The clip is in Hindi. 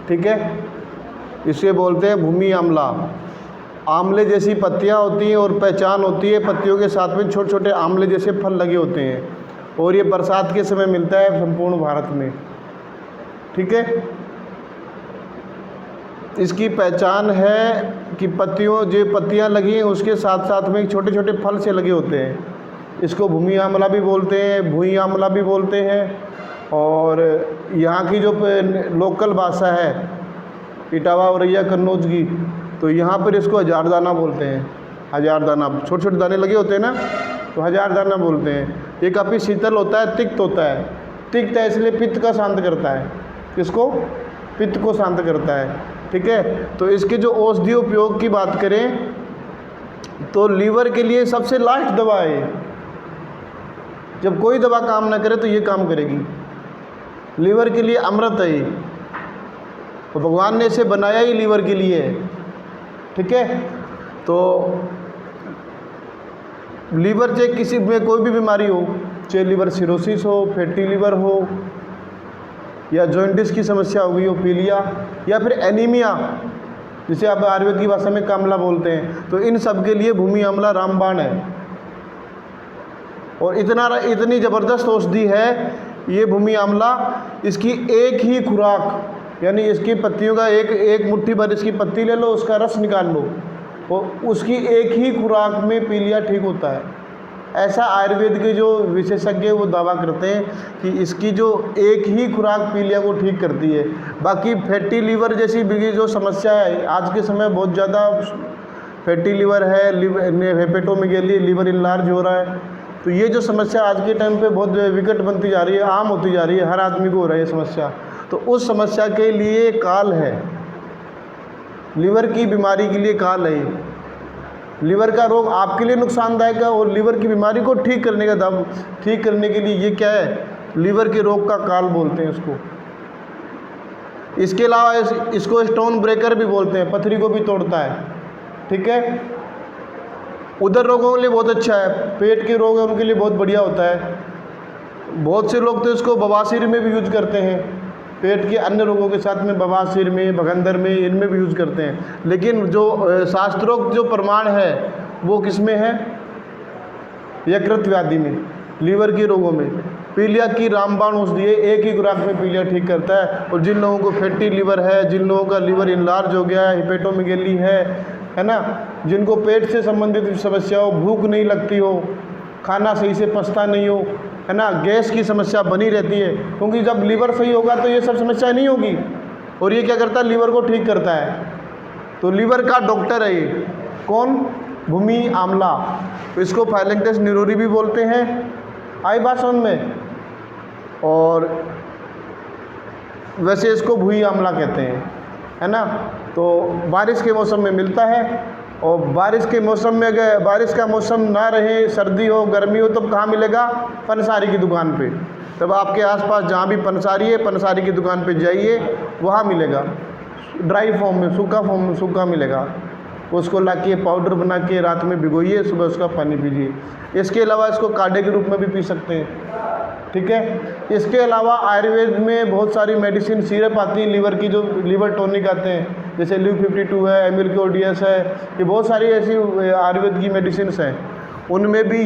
ठीक है, इसे बोलते हैं भूमि आंवला। आंवले जैसी पत्तियां होती हैं और पहचान होती है, पत्तियों के साथ में छोटे छोटे आंवले जैसे फल लगे होते हैं, और ये बरसात के समय मिलता है संपूर्ण भारत में। ठीक है, इसकी पहचान है कि पत्तियां लगी हैं उसके साथ साथ में छोटे छोटे फल से लगे होते हैं। इसको भूमि आंवला भी बोलते हैं, भुई आंवला भी बोलते हैं। और यहाँ की जो लोकल भाषा है इटावा औरैया कन्नौज की, तो यहाँ पर इसको हजारदाना बोलते हैं। हजारदाना, छोटे छोटे दाने लगे होते हैं ना, तो हजारदाना बोलते हैं। ये काफ़ी शीतल होता है, तिक्त होता है। तिक्त है इसलिए पित्त का शांत करता है। किसको? पित्त को शांत करता है। ठीक है, तो इसके जो औषधीय उपयोग की बात करें तो लीवर के लिए सबसे लास्ट दवा है। जब कोई दवा काम ना करे तो ये काम करेगी। लीवर के लिए अमृत है ये, तो भगवान ने इसे बनाया ही लीवर के लिए है। ठीक है, तो लीवर चाहे किसी में कोई भी बीमारी हो, चाहे लीवर सिरोसिस हो, फैटी लीवर हो, या जॉइंटिस की समस्या हो गई हो, पीलिया, या फिर एनीमिया जिसे आप आयुर्वेद की भाषा में कामला बोलते हैं, तो इन सब के लिए भूमि आंवला रामबाण है। और इतनी ज़बरदस्त औषधि है ये भूमि आंवला। इसकी एक ही खुराक, यानी इसकी पत्तियों का एक मुट्ठी भर इसकी पत्ती ले लो, उसका रस निकाल लो, और उसकी एक ही खुराक में पीलिया ठीक होता है। ऐसा आयुर्वेद के जो विशेषज्ञ वो दावा करते हैं कि इसकी जो एक ही खुराक पीलिया को ठीक करती है। बाकी फैटी लीवर जैसी जो समस्या है आज के समय बहुत ज़्यादा फैटी लीवर है, हेपेटोमेगेली, लीवर इनलार्ज हो रहा है, तो ये जो समस्या आज के टाइम पे बहुत विकट बनती जा रही है, आम होती जा रही है, हर आदमी को हो रही है समस्या, तो उस समस्या के लिए काल है। लीवर की बीमारी के लिए काल है। लीवर का रोग आपके लिए नुकसानदायक है, और लीवर की बीमारी को ठीक करने के लिए ये क्या है, लीवर के रोग का काल बोलते हैं इसको। इसके अलावा इसको स्टोन ब्रेकर भी बोलते हैं, पथरी को भी तोड़ता है। ठीक है, उदर रोगों के लिए बहुत अच्छा है, पेट के रोग है उनके लिए बहुत बढ़िया होता है। बहुत से लोग तो इसको बवासीर में भी यूज करते हैं, पेट के अन्य रोगों के साथ में, बवासीर में, भगंदर में, इनमें भी यूज़ करते हैं। लेकिन जो शास्त्रोक्त जो प्रमाण है वो किस में है? यकृत व्याधि में, लीवर के रोगों में। पीलिया की रामबाण औषधि है, एक ही खुराक में पीलिया ठीक करता है। और जिन लोगों को फैटी लीवर है, जिन लोगों का लीवर इनलार्ज हो गया है, हेपेटोमेगेली है ना, जिनको पेट से संबंधित समस्या हो, भूख नहीं लगती हो, खाना सही से पचता नहीं हो, है ना, गैस की समस्या बनी रहती है, क्योंकि जब लीवर सही होगा तो ये सब समस्या नहीं होगी। और ये क्या करता है? लीवर को ठीक करता है। तो लीवर का डॉक्टर है ये। कौन? भूमि आंवला। तो इसको फाइलेंथस निरोरी भी बोलते हैं, आई बात समझ में। और वैसे इसको भुई आंवला कहते हैं, है ना। तो बारिश के मौसम में मिलता है, और बारिश के मौसम में अगर बारिश का मौसम ना रहे, सर्दी हो, गर्मी हो, तब कहाँ मिलेगा? पंसारी की दुकान पे। तब आपके आसपास जहाँ भी पंसारी है, पंसारी की दुकान पे जाइए, वहाँ मिलेगा। ड्राई फॉर्म में, सूखा फॉर्म में, सूखा मिलेगा। उसको लाके पाउडर बना के रात में भिगोइए, सुबह उसका पानी पीजिए। इसके अलावा इसको काढ़े के रूप में भी पी सकते हैं। ठीक है, इसके अलावा आयुर्वेद में बहुत सारी मेडिसिन सिरप आती हैं लीवर की, जो लीवर टॉनिक आते हैं, जैसे ल्यू 52 है, एमिलक्योडियस है, ये बहुत सारी ऐसी आयुर्वेद की मेडिसिन हैं, उनमें भी